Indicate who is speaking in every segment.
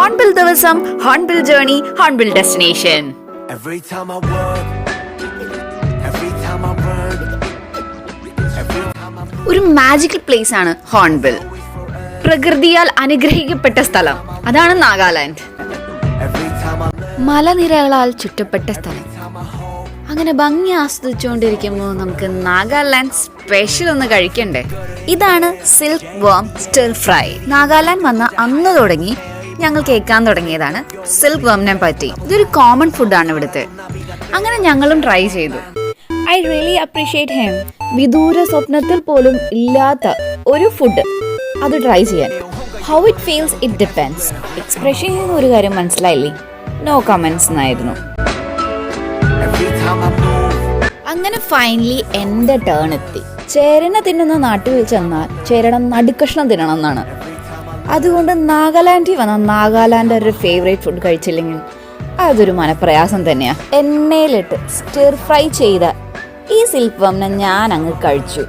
Speaker 1: Hornbill ദിവസം, hornbill journey, hornbill destination. ഒരു magical place ആണ് ഹോൺബിൽ. പ്രകൃതിയാൽ അനുഗ്രഹിക്കപ്പെട്ട സ്ഥലം, അതാണ് നാഗാലാൻഡ്. മലനിരകളാൽ ചുറ്റപ്പെട്ട സ്ഥലം. അങ്ങനെ ഭംഗി ആസ്വദിച്ചുകൊണ്ടിരിക്കുമ്പോൾ നമുക്ക് നാഗാലാൻഡ് സ്പെഷ്യൽ ഒന്ന് കഴിക്കണ്ടേ? ഇതാണ് സിൽക്ക് വർം സ്റ്റിർ ഫ്രൈ. നാഗാലാൻഡ് വന്ന അന്ന് തുടങ്ങി ഞങ്ങൾ കേൾക്കാൻ തുടങ്ങിയതാണ് സിൽക്ക് വർമിനെ പറ്റി. ഇതൊരു കോമൺ ഫുഡാണ് ഇവിടുത്തെ. അങ്ങനെ ഞങ്ങളും ട്രൈ ചെയ്തു. I really appreciate him. വിദൂര സ്വപ്നത്തിൽ പോലും ഇല്ലാത്ത ഒരു ഫുഡ് അത് ട്രൈ ചെയ്യാൻ. How it feels it depends. എക്സ്പ്രഷനിൽ നിന്ന് ഒരു കാര്യം മനസ്സിലായില്ലേ? നോ കമന്റ്സ് എന്നായിരുന്നു. അങ്ങനെ ഫൈനലി എന്റെ ടേൺ എത്തി. ചേരനെ തിന്നുന്ന നാട്ടിൽ ചെന്നാൽ ചേരയുടെ നടുക്കഷ്ണം തിന്നണം എന്നാണ്. അതുകൊണ്ട് നാഗാലാൻഡിൽ വന്ന നാഗാലാൻഡ് ഒരു ഫേവറേറ്റ് ഫുഡ് കഴിച്ചില്ലെങ്കിൽ അതൊരു മനപ്രയാസം തന്നെയാ. എണ്ണയിലിട്ട് സ്റ്റിർ ഫ്രൈ ചെയ്ത ഈ സിൽക്ക് വർമിനെ ഞാൻ അങ്ങ് കഴിച്ചു.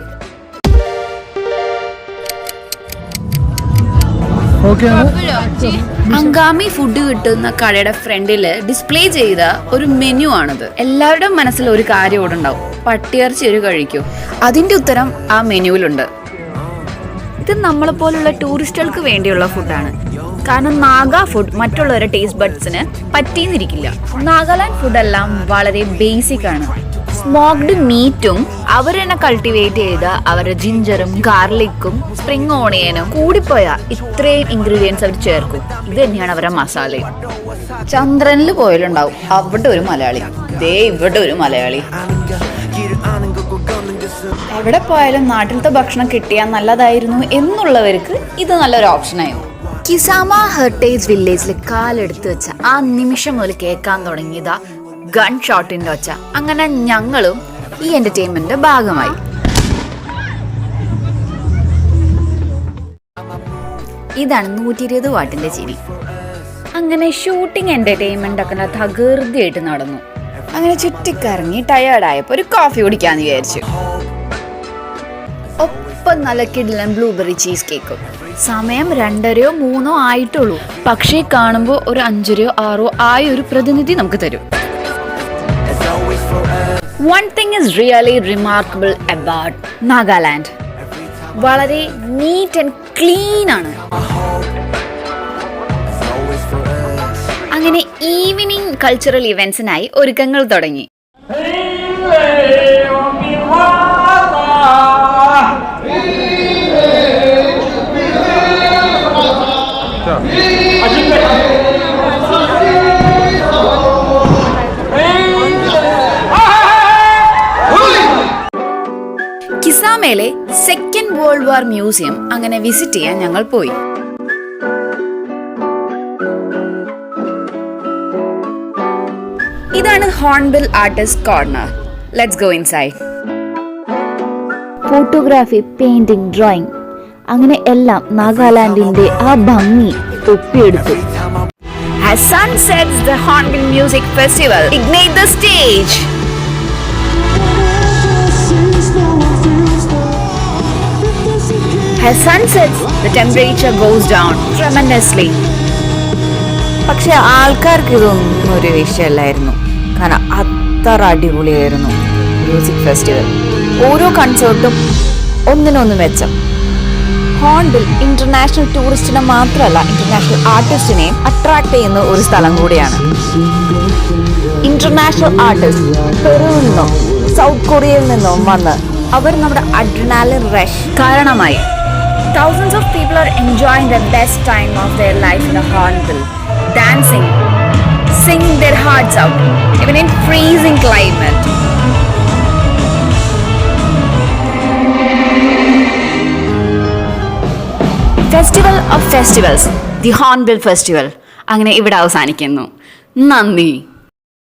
Speaker 1: അങ്കാമി ഫുഡ് കിട്ടുന്ന കടയുടെ ഫ്രണ്ടില് ഡിസ്പ്ലേ ചെയ്ത ഒരു മെനു ആണിത്. എല്ലാവരുടെയും മനസ്സിൽ ഒരു കാര്യം ഇവിടെ ഉണ്ടാവും, പട്ടിയിറച്ചി ഒരു കഴിക്കൂ. അതിന്റെ ഉത്തരം ആ മെനുവിലുണ്ട്. ഇത് നമ്മളെ പോലുള്ള ടൂറിസ്റ്റുകൾക്ക് വേണ്ടിയുള്ള ഫുഡാണ്. കാരണം നാഗാ ഫുഡ് മറ്റുള്ളവരുടെ ടേസ്റ്റ് ബഡ്സിന് പറ്റിയെന്നിരിക്കില്ല. നാഗാലാൻഡ് ഫുഡെല്ലാം വളരെ ബേസിക് ആണ്. സ്മോക്ഡ് മീറ്റും അവർ തന്നെ കൾട്ടിവേറ്റ് ചെയ്ത അവരുടെ ജിഞ്ചറും ഗാർലിക്കും സ്പ്രിംഗ് ഓണിയനും കൂടിപ്പോയ ഇത്രയും ഇൻഗ്രീഡിയൻസ് അവർ ചേർക്കും. ഇത് തന്നെയാണ് അവരുടെ മസാലയും. ചന്ദ്രനിൽ പോയാലുണ്ടാവും അവിടെ ഒരു മലയാളി, ദേ ഇവിടെ ഒരു മലയാളി. എവിടെ പോയാലും നാട്ടിലത്തെ ഭക്ഷണം കിട്ടിയാൽ നല്ലതായിരുന്നു എന്നുള്ളവർക്ക് ഇത് നല്ലൊരു ഓപ്ഷനായിരുന്നു. കിസാമ ഹെറിറ്റേജ് വില്ലേജിൽ കാലെടുത്ത് വെച്ച ആ നിമിഷം മുതൽ കേൾക്കാൻ തുടങ്ങിയതാ ഗൺ ഷോട്ടിന്റെ ഒച്ച. അങ്ങനെ ഞങ്ങളും ഈ എന്റർടൈൻമെന്റിന്റെ ഭാഗമായി. ഇതാണ് 120 വാട്ടിന്റെ ചിരി. അങ്ങനെ ഷൂട്ടിംഗ് എന്റർടൈൻമെന്റ് ഒക്കെ തകൃതിയായിട്ട് നടന്നു. അങ്ങനെ ചുറ്റിക്കറങ്ങി ടയേർഡായപ്പോ ഒരു കോഫി കുടിക്കാന്ന് വിചാരിച്ചു. ഒപ്പം നല്ല കിടിലൻ ബ്ലൂബെറി ചീസ് കേക്കും. സമയം 2:30 or 3 ആയിട്ടുള്ളൂ. പക്ഷേ കാണുമ്പോൾ ഒരു 5 or 6 ആയ ഒരു പ്രതിനിധി നമുക്ക് തരും. One thing is really remarkable about Nagaland. വളരെ നീറ്റ് ആൻഡ് ക്ലീൻ ആണ്. അങ്ങനെ ഈവനിങ് കൾച്ചറൽ ഇവന്റ്സിനായി ഒരുക്കങ്ങൾ തുടങ്ങി. കിസാമയിലെ സെക്കൻഡ് വേൾഡ് വാർ മ്യൂസിയം അങ്ങനെ വിസിറ്റ് ചെയ്യാൻ ഞങ്ങൾ പോയി. ഇതാണ് hornbill artist corner. Let's go inside. Photography, painting, drawing, അങ്ങനെ എല്ലാം നാഗാലാൻഡിന്റെ ആ ഭംഗി ഒപ്പിയെടുത്തു. As sun sets, the Hornbill Music Festival ignite the stage. As sun sets, the temperature goes down tremendously. പക്ഷെ ആൾക്കാർക്ക് ഇതൊന്നും ഒരു വിഷയമല്ലായിരുന്നു. കാരണം അത്ര അടിപൊളിയായിരുന്നു മ്യൂസിക് ഫെസ്റ്റിവൽ. ഓരോ കൺസേർട്ടും ഒന്നിനൊന്ന് മെച്ചം. ഹോൺബിൽ ഇന്റർനാഷണൽ ടൂറിസ്റ്റിനെ മാത്രമല്ല, ഇന്റർനാഷണൽ ആർട്ടിസ്റ്റിനെയും അട്രാക്ട് ചെയ്യുന്ന ഒരു സ്ഥലം കൂടിയാണ്. ഇന്റർനാഷണൽ ആർട്ടിസ്റ്റ് പെറുവിൽ നിന്നും സൗത്ത് കൊറിയയിൽ നിന്നും വന്ന് അവർ നമ്മുടെ അഡ്രിനാലിൻ റഷ് കാരണമായി. Thousands of people are enjoying the best time of their life in the Hornbill, dancing, singing their hearts out, even in freezing climate. Festival of Festivals, the Hornbill Festival. അങ്ങനെ ഇവിടെ അവസാനിക്കുന്നു. നന്ദി.